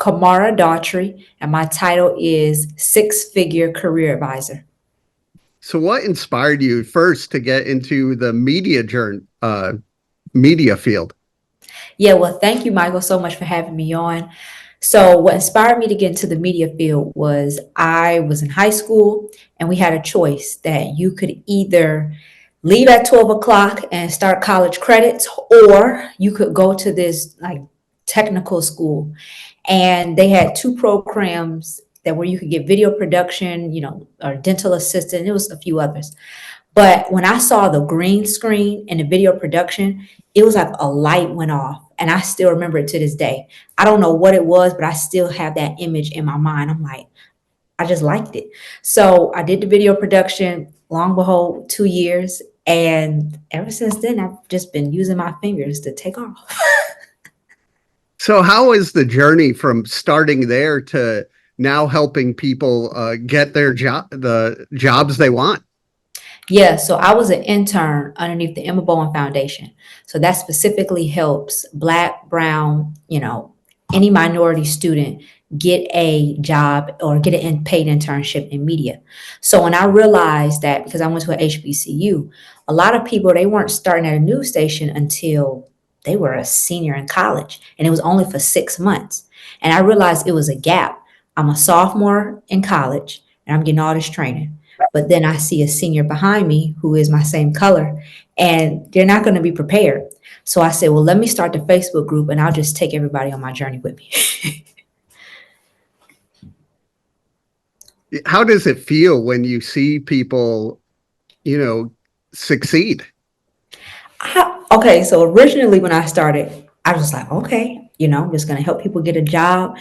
Kamara Daughtry, and my title is Six Figure Career Advisor. So what inspired you first to get into the media field? Yeah, well, thank you, Michael, so much for having me on. So, what inspired me to get into the media field was I was in high school and we had a choice that you could either leave at 12 o'clock and start college credits, or you could go to this like technical school. And they had two programs that where you could get video production, or dental assistant. It was a few others. But when I saw the green screen and the video production, it was like a light went off. And I still remember it to this day. I don't know what it was, but I still have that image in my mind. I'm like, I just liked it. So I did the video production, long behold, 2 years. And ever since then, I've just been using my fingers to take off. So how is the journey from starting there to now helping people get the jobs they want? Yeah, so I was an intern underneath the Emma Bowen Foundation. So that specifically helps Black, Brown, any minority student get a job or get an paid internship in media. So when I realized that, because I went to an HBCU, a lot of people, they weren't starting at a news station until they were a senior in college, and it was only for 6 months. And I realized it was a gap. I'm a sophomore in college and I'm getting all this training. But then I see a senior behind me who is my same color, and they're not going to be prepared. So I said, well, let me start the Facebook group and I'll just take everybody on my journey with me. How does it feel when you see people, succeed? Okay, so originally when I started, I was like, okay, I'm just going to help people get a job.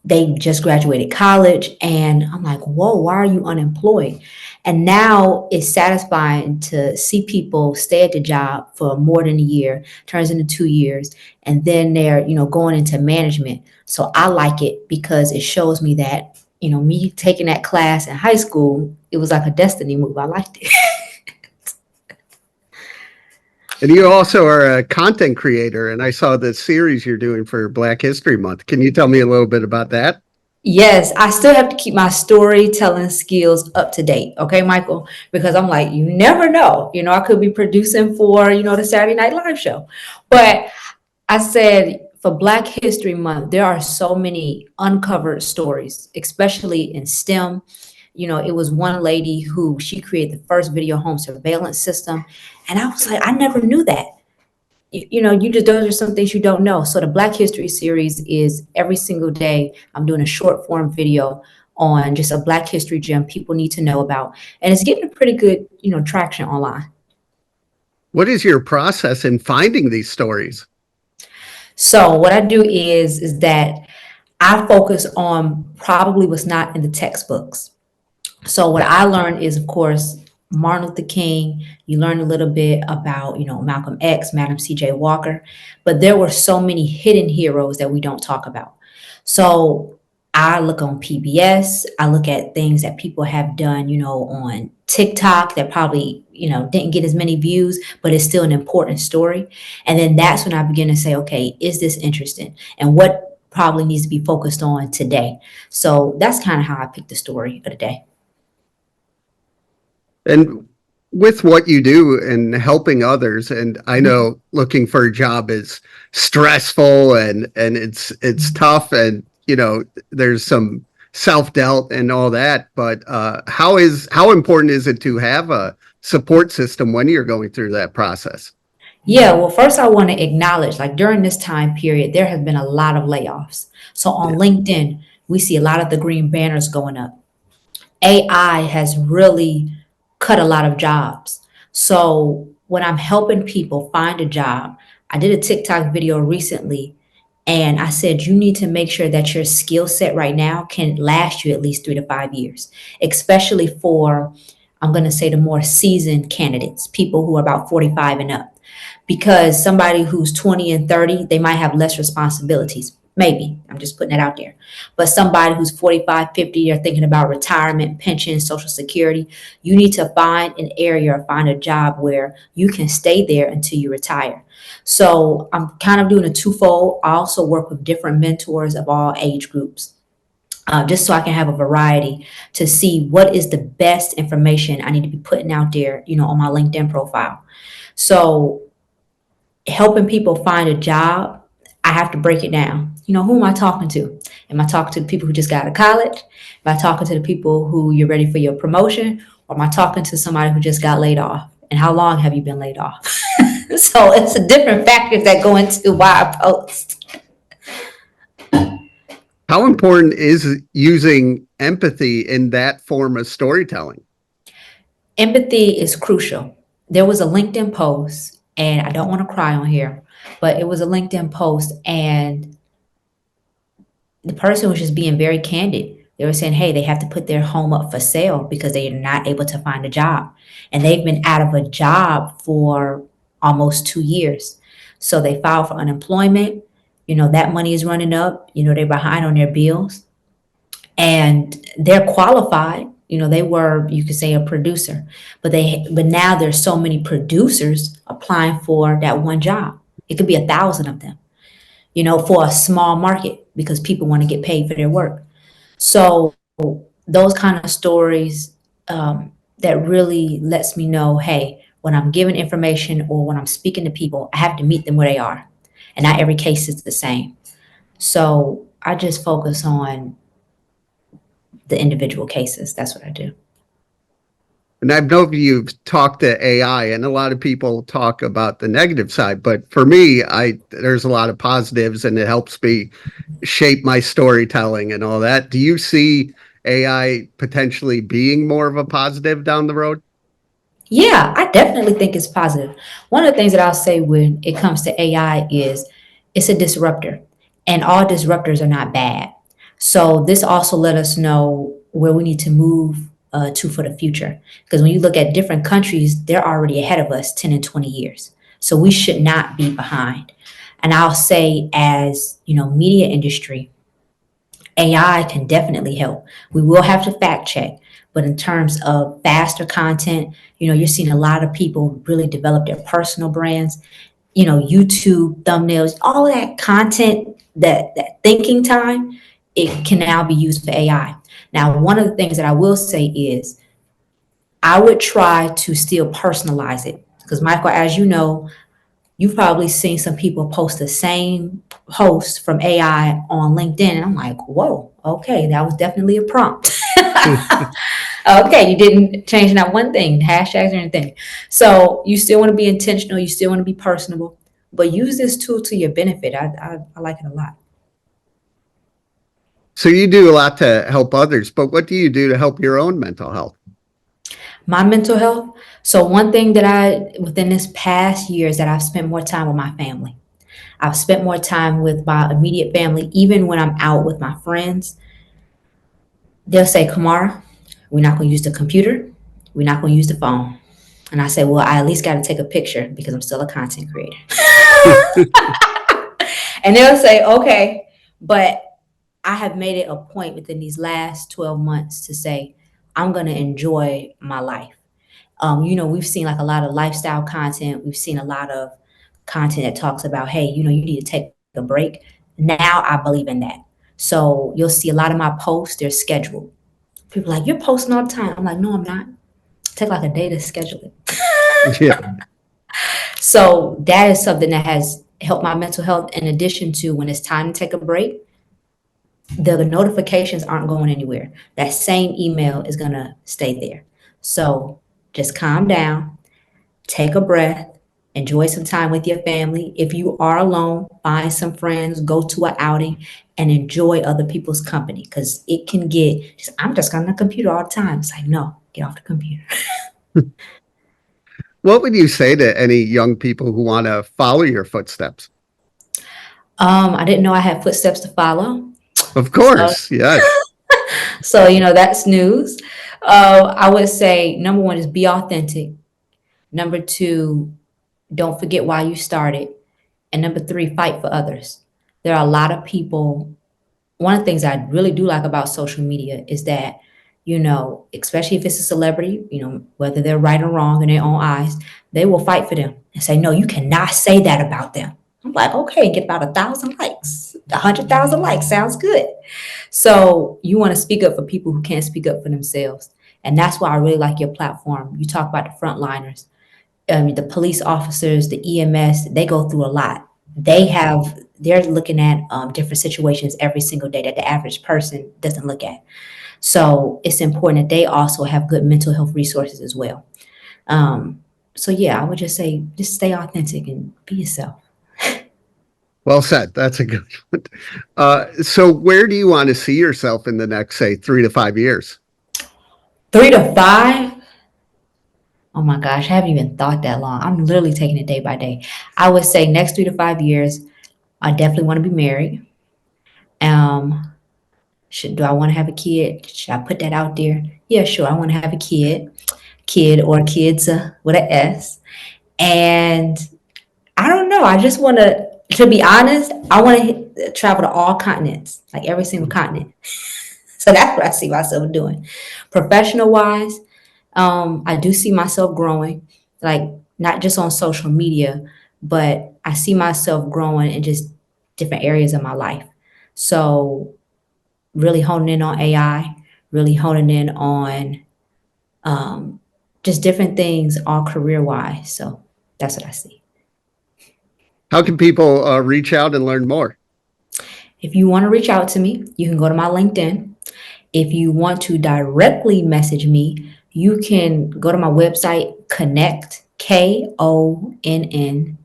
They just graduated college, and I'm like, whoa, why are you unemployed? And now it's satisfying to see people stay at the job for more than a year, turns into 2 years, and then they're, going into management. So I like it because it shows me that, me taking that class in high school, it was like a destiny move. I liked it. And you also are a content creator, and I saw the series you're doing for Black History Month. Can you tell me a little bit about that? Yes, I still have to keep my storytelling skills up to date. Okay, Michael, because I'm like, you never know. I could be producing for, the Saturday Night Live show. But I said for Black History Month, there are so many uncovered stories, especially in STEM. It was one lady who she created the first video home surveillance system. And I was like, I never knew that. You just, those are some things you don't know. So the Black History series is every single day I'm doing a short form video on just a Black history gem people need to know about. And it's getting a pretty good, traction online. What is your process in finding these stories? So what I do is that I focus on probably what's not in the textbooks. So what I learned is, of course, Martin Luther King. You learn a little bit about, Malcolm X, Madam C.J. Walker, but there were so many hidden heroes that we don't talk about. So I look on PBS. I look at things that people have done, on TikTok that probably, didn't get as many views, but it's still an important story. And then that's when I begin to say, okay, is this interesting? And what probably needs to be focused on today? So that's kind of how I pick the story of the day. And with what you do and helping others, and I know looking for a job is stressful and it's tough, and there's some self-doubt and all that, but how important is it to have a support system when you're going through that process? Yeah, well, first I want to acknowledge, like during this time period, there has been a lot of layoffs. So on Yeah. LinkedIn, we see a lot of the green banners going up. AI has really cut a lot of jobs. So when I'm helping people find a job, I did a TikTok video recently and I said, you need to make sure that your skill set right now can last you at least 3 to 5 years, especially for, I'm going to say, the more seasoned candidates, people who are about 45 and up. Because somebody who's 20 and 30, they might have less responsibilities. Maybe. I'm just putting it out there. But somebody who's 45, 50, they're thinking about retirement, pension, social security. You need to find an area or find a job where you can stay there until you retire. So I'm kind of doing a twofold. I also work with different mentors of all age groups, just so I can have a variety to see what is the best information I need to be putting out there, on my LinkedIn profile. So helping people find a job, I have to break it down. Who am I talking to? Am I talking to the people who just got out of college? Am I talking to the people who you're ready for your promotion? Or am I talking to somebody who just got laid off? And how long have you been laid off? So it's a different factors that go into why I post. How important is using empathy in that form of storytelling? Empathy is crucial. There was a LinkedIn post, and I don't want to cry on here, but it was a LinkedIn post, and the person was just being very candid. They were saying, hey, they have to put their home up for sale because they are not able to find a job. And they've been out of a job for almost 2 years. So they filed for unemployment. That money is running up. They're behind on their bills. And they're qualified. They were, you could say, a producer. But now there's so many producers applying for that one job. It could be 1,000 of them, for a small market because people want to get paid for their work. So those kind of stories, that really lets me know, hey, when I'm giving information or when I'm speaking to people, I have to meet them where they are. And not every case is the same. So I just focus on the individual cases. That's what I do. And I know you've talked to AI, and a lot of people talk about the negative side, but for me, there's a lot of positives, and it helps me shape my storytelling and all that. Do you see AI potentially being more of a positive down the road? Yeah, I definitely think it's positive. One of the things that I'll say when it comes to AI is it's a disruptor, and all disruptors are not bad. So this also let us know where we need to move to for the future. Because when you look at different countries, they're already ahead of us 10 and 20 years. So we should not be behind. And I'll say, as media industry, AI can definitely help. We will have to fact check, but in terms of faster content, you're seeing a lot of people really develop their personal brands, YouTube thumbnails, all of that content, that thinking time, it can now be used for AI. Now, one of the things that I will say is I would try to still personalize it because, Michael, as you know, you've probably seen some people post the same post from AI on LinkedIn. And I'm like, whoa, okay, that was definitely a prompt. Okay, you didn't change not one thing, hashtags or anything. So you still want to be intentional. You still want to be personable, but use this tool to your benefit. I like it a lot. So you do a lot to help others, but what do you do to help your own mental health? My mental health. So one thing that within this past year is that I've spent more time with my family. I've spent more time with my immediate family, even when I'm out with my friends. They'll say, Kamara, we're not going to use the computer. We're not going to use the phone. And I say, well, I at least got to take a picture because I'm still a content creator. And they'll say, okay. But I have made it a point within these last 12 months to say, I'm going to enjoy my life. We've seen like a lot of lifestyle content. We've seen a lot of content that talks about, hey, you need to take a break. Now I believe in that. So you'll see a lot of my posts, they're scheduled. People are like, you're posting all the time. I'm like, no, I'm not. Take like a day to schedule it. Yeah. So that is something that has helped my mental health. In addition to when it's time to take a break, the notifications aren't going anywhere. That same email is going to stay there. So just calm down, take a breath, enjoy some time with your family. If you are alone, find some friends, go to an outing, and enjoy other people's company because it can I'm just on the computer all the time. It's like, no, get off the computer. What would you say to any young people who want to follow your footsteps? I didn't know I had footsteps to follow. Of So, course, yes. that's news. I would say number one is be authentic. Number two, don't forget why you started. And number three, fight for others. there are a lot of people. One of the things I really do like about social media is that, especially if it's a celebrity, whether they're right or wrong in their own eyes, they will fight for them and say, no, you cannot say that about them. I'm like, okay, get about 1,000 likes, 100,000 likes sounds good. So you want to speak up for people who can't speak up for themselves. And that's why I really like your platform. You talk about the frontliners, the police officers, the EMS, they go through a lot. They're looking at different situations every single day that the average person doesn't look at. So it's important that they also have good mental health resources as well. So yeah, I would just say, just stay authentic and be yourself. Well said. That's a good one. So where do you want to see yourself in the next, say, 3 to 5 years? 3 to 5. Oh my gosh, I haven't even thought that long. I'm literally taking it day by day. I would say next 3 to 5 years, I definitely want to be married. Um, do I want to have a kid? Should I put that out there? Yeah, sure. I want to have a kid or kids with an S. And I don't know. I just want to be honest, I want to travel to all continents, like every single continent. So that's what I see myself doing. Professional wise, I do see myself growing, like not just on social media, but I see myself growing in just different areas of my life. So really honing in on AI, really honing in on um, just different things, all career wise. So that's what I see. How can people reach out and learn more? If you want to reach out to me, you can go to my LinkedIn. If you want to directly message me, you can go to my website, connect, KONNCT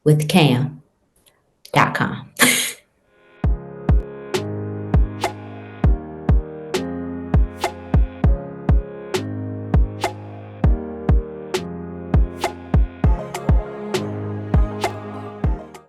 with Cam.com.